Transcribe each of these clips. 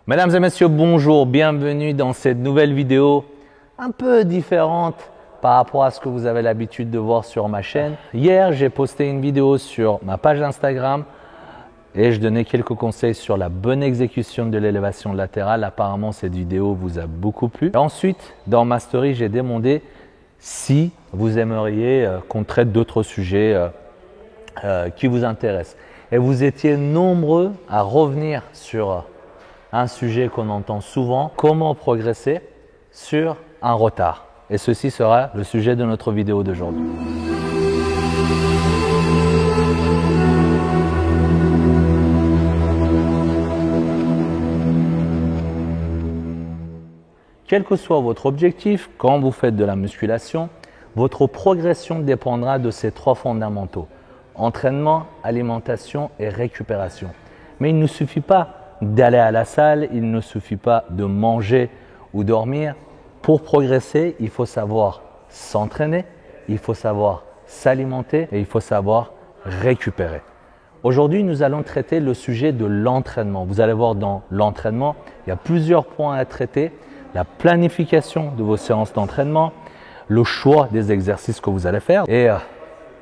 Mesdames et messieurs, bonjour, bienvenue dans cette nouvelle vidéo un peu différente par rapport à ce que vous avez l'habitude de voir sur ma chaîne. Hier, j'ai posté une vidéo sur ma page Instagram et je donnais quelques conseils sur la bonne exécution de l'élévation latérale. Apparemment, cette vidéo vous a beaucoup plu. Et ensuite, dans ma story, j'ai demandé si vous aimeriez qu'on traite d'autres sujets qui vous intéressent. Et vous étiez nombreux à revenir sur un sujet qu'on entend souvent, comment progresser sur un retard. Et ceci sera le sujet de notre vidéo d'aujourd'hui. Quel que soit votre objectif, quand vous faites de la musculation, votre progression dépendra de ces trois fondamentaux: entraînement, alimentation et récupération. Mais il ne suffit pas d'aller à la salle, il ne suffit pas de manger ou dormir. Pour progresser, il faut savoir s'entraîner, il faut savoir s'alimenter et il faut savoir récupérer. Aujourd'hui, nous allons traiter le sujet de l'entraînement. Vous allez voir, dans l'entraînement, il y a plusieurs points à traiter. La planification de vos séances d'entraînement, le choix des exercices que vous allez faire et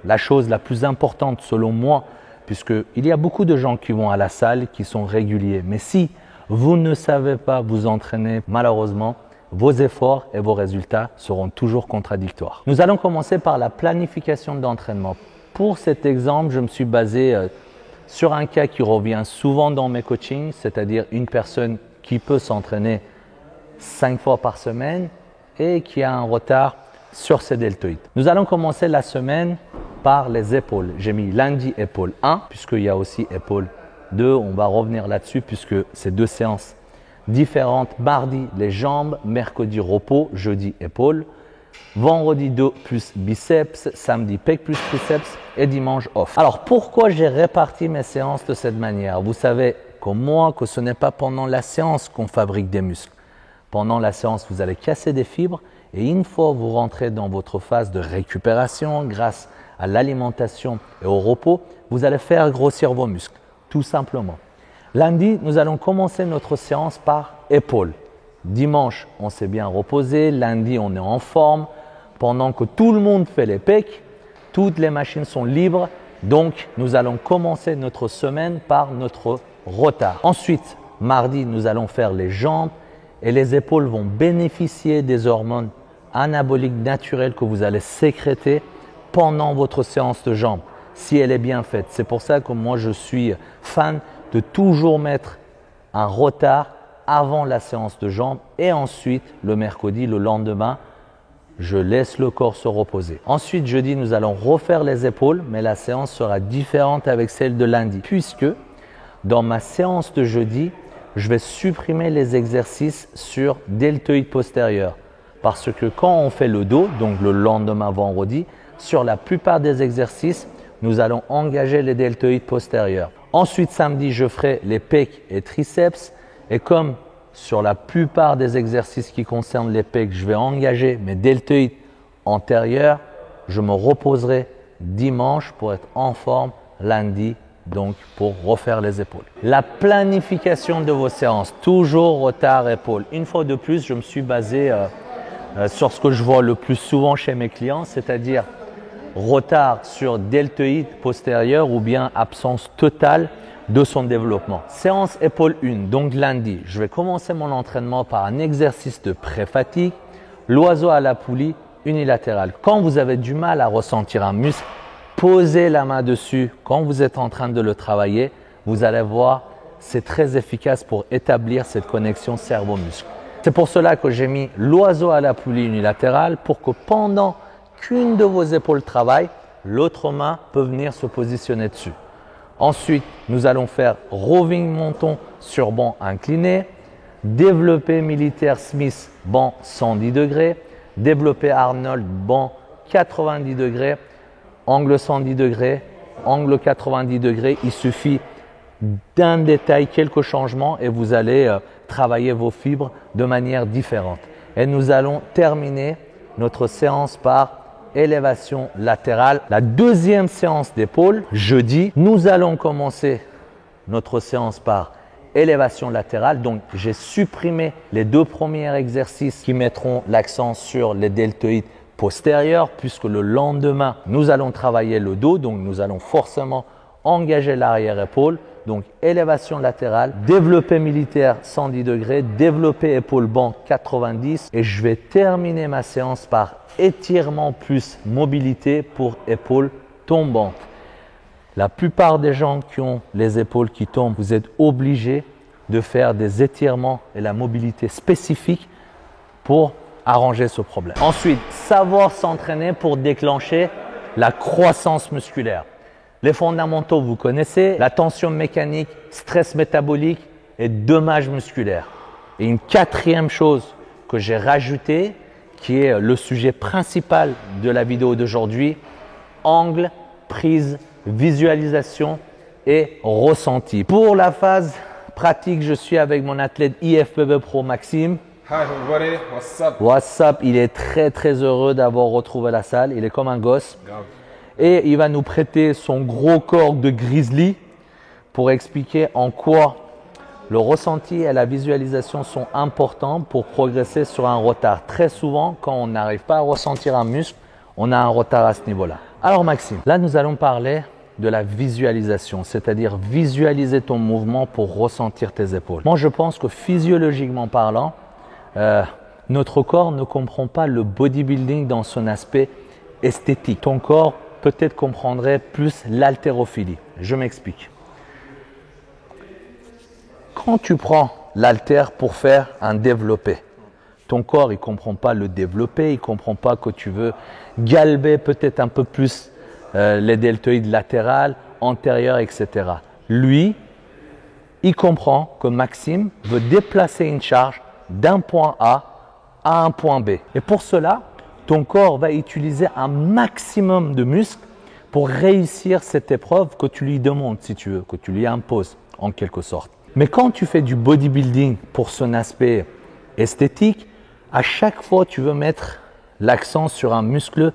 la chose la plus importante selon moi, puisqu'il y a beaucoup de gens qui vont à la salle, qui sont réguliers. Mais si vous ne savez pas vous entraîner, malheureusement, vos efforts et vos résultats seront toujours contradictoires. Nous allons commencer par la planification d'entraînement. Pour cet exemple, je me suis basé sur un cas qui revient souvent dans mes coachings, c'est-à-dire une personne qui peut s'entraîner 5 fois par semaine et qui a un retard sur ses deltoïdes. Nous allons commencer la semaine par les épaules. J'ai mis lundi épaule 1, puisqu'il y a aussi épaule 2. On va revenir là-dessus puisque c'est deux séances différentes. Mardi, les jambes. Mercredi, repos. Jeudi, épaule. Vendredi, dos plus biceps. Samedi, pec plus triceps. Et dimanche, off. Alors, pourquoi j'ai réparti mes séances de cette manière? Vous savez, comme moi, que ce n'est pas pendant la séance qu'on fabrique des muscles. Pendant la séance, vous allez casser des fibres et une fois vous rentrez dans votre phase de récupération grâce à l'alimentation et au repos, vous allez faire grossir vos muscles, tout simplement. Lundi, nous allons commencer notre séance par épaules. Dimanche, on s'est bien reposé. Lundi, on est en forme. Pendant que tout le monde fait les pecs, toutes les machines sont libres. Donc, nous allons commencer notre semaine par notre retard. Ensuite, mardi, nous allons faire les jambes. Et les épaules vont bénéficier des hormones anaboliques naturelles que vous allez sécréter pendant votre séance de jambes, si elle est bien faite. C'est pour ça que moi, je suis fan de toujours mettre un retard avant la séance de jambes et ensuite, le mercredi, le lendemain, je laisse le corps se reposer. Ensuite, jeudi, nous allons refaire les épaules, mais la séance sera différente avec celle de lundi, puisque dans ma séance de jeudi, je vais supprimer les exercices sur deltoïde postérieur. Parce que quand on fait le dos, donc le lendemain vendredi, sur la plupart des exercices, nous allons engager les deltoïdes postérieurs. Ensuite, samedi, je ferai les pecs et triceps. Et comme sur la plupart des exercices qui concernent les pecs, je vais engager mes deltoïdes antérieurs, je me reposerai dimanche pour être en forme lundi, donc pour refaire les épaules. La planification de vos séances, toujours retard épaules. Une fois de plus, je me suis basé sur ce que je vois le plus souvent chez mes clients, c'est-à-dire retard sur deltoïde postérieur ou bien absence totale de son développement. Séance épaule 1, donc lundi, je vais commencer mon entraînement par un exercice de pré-fatigue, l'oiseau à la poulie unilatérale. Quand vous avez du mal à ressentir un muscle, posez la main dessus quand vous êtes en train de le travailler. Vous allez voir, c'est très efficace pour établir cette connexion cerveau-muscle. C'est pour cela que j'ai mis l'oiseau à la poulie unilatérale pour que pendant qu'une de vos épaules travaille, l'autre main peut venir se positionner dessus. Ensuite, nous allons faire roving menton sur banc incliné, développé militaire Smith banc 110 degrés, développé Arnold banc 90 degrés, angle 110 degrés, angle 90 degrés. Il suffit d'un détail, quelques changements et vous allez travailler vos fibres de manière différente. Et nous allons terminer notre séance par élévation latérale. La deuxième séance d'épaule, jeudi, nous allons commencer notre séance par élévation latérale. Donc, j'ai supprimé les 2 premiers exercices qui mettront l'accent sur les deltoïdes postérieurs, puisque le lendemain, nous allons travailler le dos. Donc, nous allons forcément engager l'arrière-épaule. Donc, élévation latérale, développé militaire 110 degrés, développé épaule banc 90. Et je vais terminer ma séance par étirement plus mobilité pour épaules tombantes. La plupart des gens qui ont les épaules qui tombent, vous êtes obligés de faire des étirements et la mobilité spécifique pour arranger ce problème. Ensuite, savoir s'entraîner pour déclencher la croissance musculaire. Les fondamentaux, vous connaissez, la tension mécanique, stress métabolique et dommage musculaire. Et une 4e chose que j'ai rajoutée, qui est le sujet principal de la vidéo d'aujourd'hui, angle, prise, visualisation et ressenti. Pour la phase pratique, je suis avec mon athlète IFBB Pro Maxime. Hi everybody, what's up? What's up? Il est très heureux d'avoir retrouvé la salle. Il est comme un gosse. Grave. Et il va nous prêter son gros corps de grizzly pour expliquer en quoi le ressenti et la visualisation sont importants pour progresser sur un retard. Très souvent, quand on n'arrive pas à ressentir un muscle, on a un retard à ce niveau-là. Alors Maxime, là nous allons parler de la visualisation, c'est-à-dire visualiser ton mouvement pour ressentir tes épaules. Moi, je pense que physiologiquement parlant, notre corps ne comprend pas le bodybuilding dans son aspect esthétique. Ton corps peut-être comprendrait plus l'haltérophilie. Je m'explique. Quand tu prends l'haltère pour faire un développé, ton corps il ne comprend pas le développé, il ne comprend pas que tu veux galber peut-être un peu plus les deltoïdes latérales, antérieures, etc. Lui, il comprend que Maxime veut déplacer une charge d'un point A à un point B. Et pour cela, ton corps va utiliser un maximum de muscles pour réussir cette épreuve que tu lui demandes, si tu veux, que tu lui imposes en quelque sorte. Mais quand tu fais du bodybuilding pour son aspect esthétique, à chaque fois, tu veux mettre l'accent sur un muscle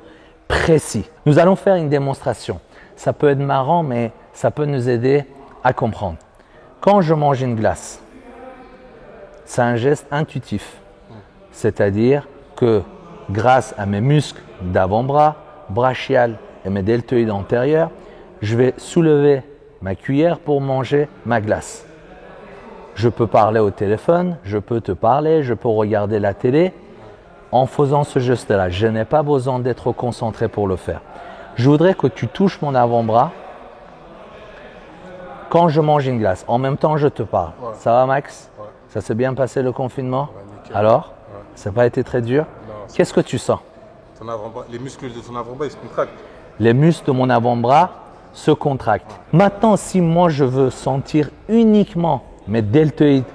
précis. Nous allons faire une démonstration. Ça peut être marrant, mais ça peut nous aider à comprendre. Quand je mange une glace, c'est un geste intuitif. C'est-à-dire que grâce à mes muscles d'avant-bras, brachial et mes deltoïdes antérieurs, je vais soulever ma cuillère pour manger ma glace. Je peux parler au téléphone, je peux te parler, je peux regarder la télé. En faisant ce geste-là, je n'ai pas besoin d'être concentré pour le faire. Je voudrais que tu touches mon avant-bras quand je mange une glace. En même temps, je te parle. Ouais. Ça va, Max? Ouais. Ça s'est bien passé le confinement? Ouais, alors? Ouais. Ça n'a pas été très dur? Qu'est-ce que tu sens? Les muscles de ton avant-bras, ils se contractent. Les muscles de mon avant-bras se contractent. Ouais. Maintenant, si moi je veux sentir uniquement mes deltoïdes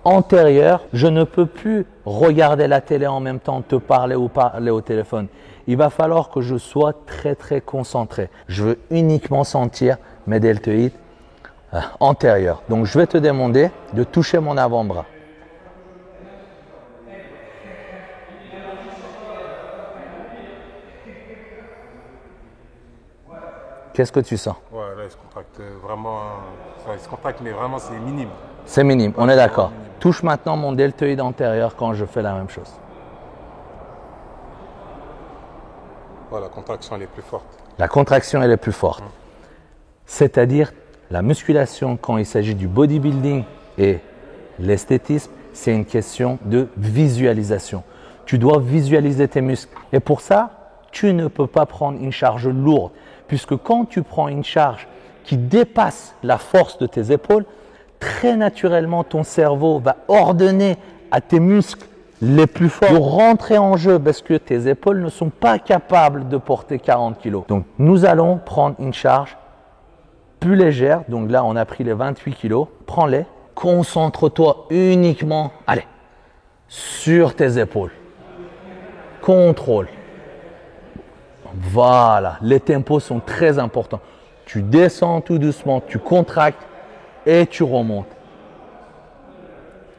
antérieurs, je ne peux plus regarder la télé en même temps, te parler ou parler au téléphone. Il va falloir que je sois très concentré. Je veux uniquement sentir mes deltoïdes antérieurs. Donc, je vais te demander de toucher mon avant-bras. Qu'est-ce que tu sens? Ouais, là, il se contracte vraiment. Enfin, il se contracte, mais vraiment, c'est minime. C'est minime, on est d'accord. Touche maintenant mon deltoïde antérieur quand je fais la même chose. Ouais, la contraction, elle est plus forte. La contraction, elle est plus forte. C'est-à-dire, la musculation, quand il s'agit du bodybuilding et l'esthétisme, c'est une question de visualisation. Tu dois visualiser tes muscles. Et pour ça, tu ne peux pas prendre une charge lourde. Puisque quand tu prends une charge qui dépasse la force de tes épaules, très naturellement, ton cerveau va ordonner à tes muscles les plus forts de rentrer en jeu parce que tes épaules ne sont pas capables de porter 40 kg. Donc, nous allons prendre une charge plus légère. Donc là, on a pris les 28 kg. Prends-les. Concentre-toi uniquement, allez, sur tes épaules. Contrôle. Voilà, les tempos sont très importants. Tu descends tout doucement, tu contractes et tu remontes.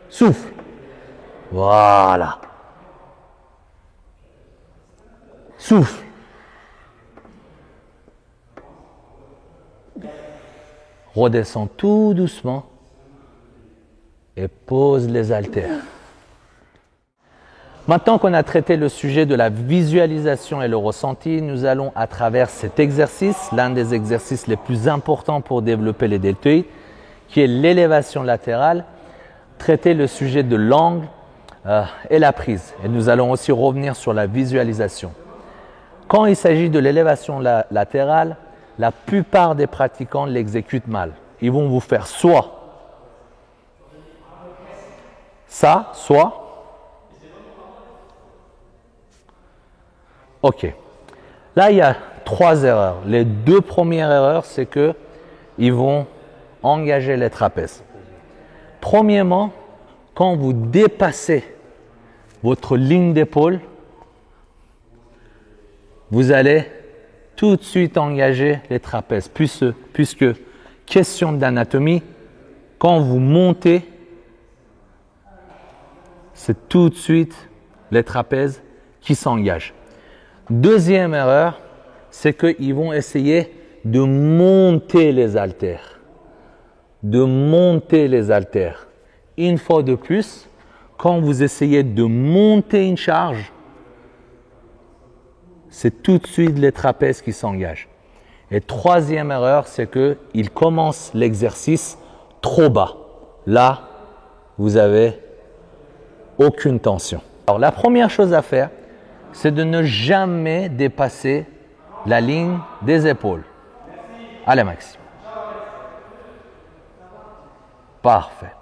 Souffle. Voilà. Souffle. Redescends tout doucement. et pose les haltères. Maintenant qu'on a traité le sujet de la visualisation et le ressenti, nous allons à travers cet exercice, l'un des exercices les plus importants pour développer les deltoïdes, qui est l'élévation latérale, traiter le sujet de l'angle et la prise. Et nous allons aussi revenir sur la visualisation. Quand il s'agit de l'élévation latérale, la plupart des pratiquants l'exécutent mal. Ils vont vous faire soit ça, soit. OK. Là, il y a 3 erreurs. Les 2 premières erreurs, c'est qu'ils vont engager les trapèzes. Premièrement, quand vous dépassez votre ligne d'épaule, vous allez tout de suite engager les trapèzes. Puisque, question d'anatomie, quand vous montez, c'est tout de suite les trapèzes qui s'engagent. Deuxième erreur, c'est qu'ils vont essayer de monter les haltères. Une fois de plus, quand vous essayez de monter une charge, c'est tout de suite les trapèzes qui s'engagent. Et troisième erreur, c'est qu'ils commencent l'exercice trop bas. Là, vous avez aucune tension. Alors, la première chose à faire, c'est de ne jamais dépasser la ligne des épaules. Allez, Maxime. Parfait.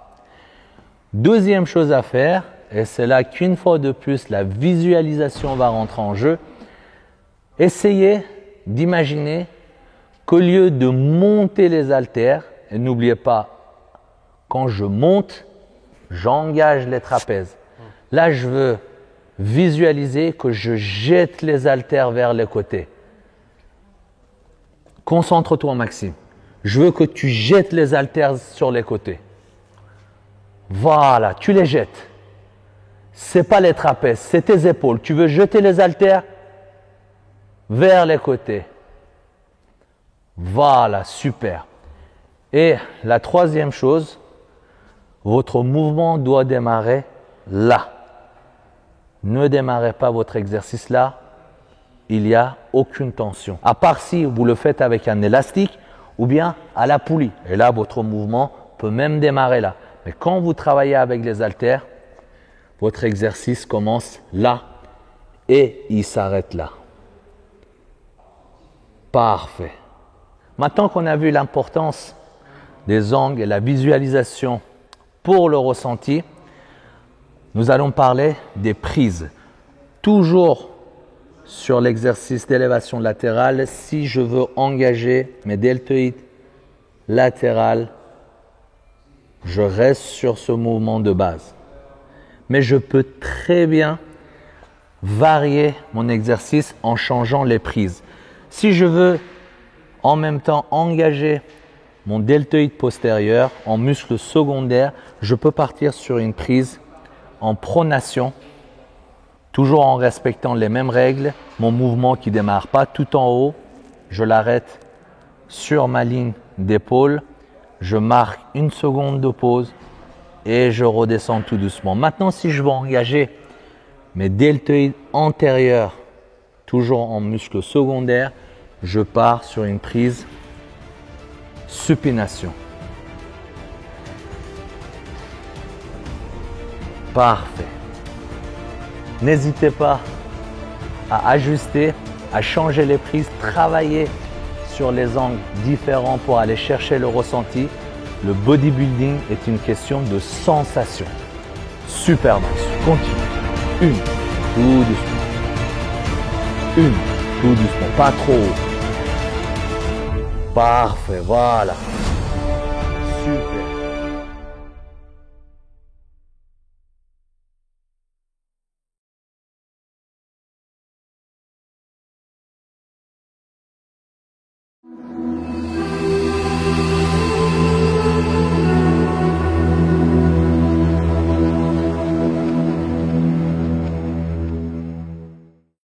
Deuxième chose à faire, et c'est là qu'une fois de plus, la visualisation va rentrer en jeu. Essayez d'imaginer qu'au lieu de monter les haltères, et n'oubliez pas, quand je monte, j'engage les trapèzes. Là, je veux visualiser que je jette les haltères vers les côtés. Concentre-toi, Maxime. Je veux que tu jettes les haltères sur les côtés. Voilà, tu les jettes. Ce n'est pas les trapèzes, c'est tes épaules. Tu veux jeter les haltères vers les côtés. Voilà, super. Et la troisième chose, votre mouvement doit démarrer là. Ne démarrez pas votre exercice là, il n'y a aucune tension. À part si vous le faites avec un élastique ou bien à la poulie. Et là, votre mouvement peut même démarrer là. Mais quand vous travaillez avec les haltères, votre exercice commence là et il s'arrête là. Parfait. Maintenant qu'on a vu l'importance des angles et la visualisation pour le ressenti, nous allons parler des prises. Toujours sur l'exercice d'élévation latérale, si je veux engager mes deltoïdes latérales, je reste sur ce mouvement de base. Mais je peux très bien varier mon exercice en changeant les prises. Si je veux en même temps engager mon deltoïde postérieur en muscle secondaire, je peux partir sur une prise en pronation, toujours en respectant les mêmes règles. Mon mouvement qui ne démarre pas tout en haut, je l'arrête sur ma ligne d'épaule, je marque une seconde de pause et je redescends tout doucement. Maintenant, si je veux engager mes deltoïdes antérieurs, toujours en muscle secondaire, je pars sur une prise supination. Parfait. N'hésitez pas à ajuster, à changer les prises, travailler sur les angles différents pour aller chercher le ressenti. Le bodybuilding est une question de sensation. Super Max. Continue. Une, tout doucement. Une, tout doucement. Pas trop haut. Parfait, voilà. Super.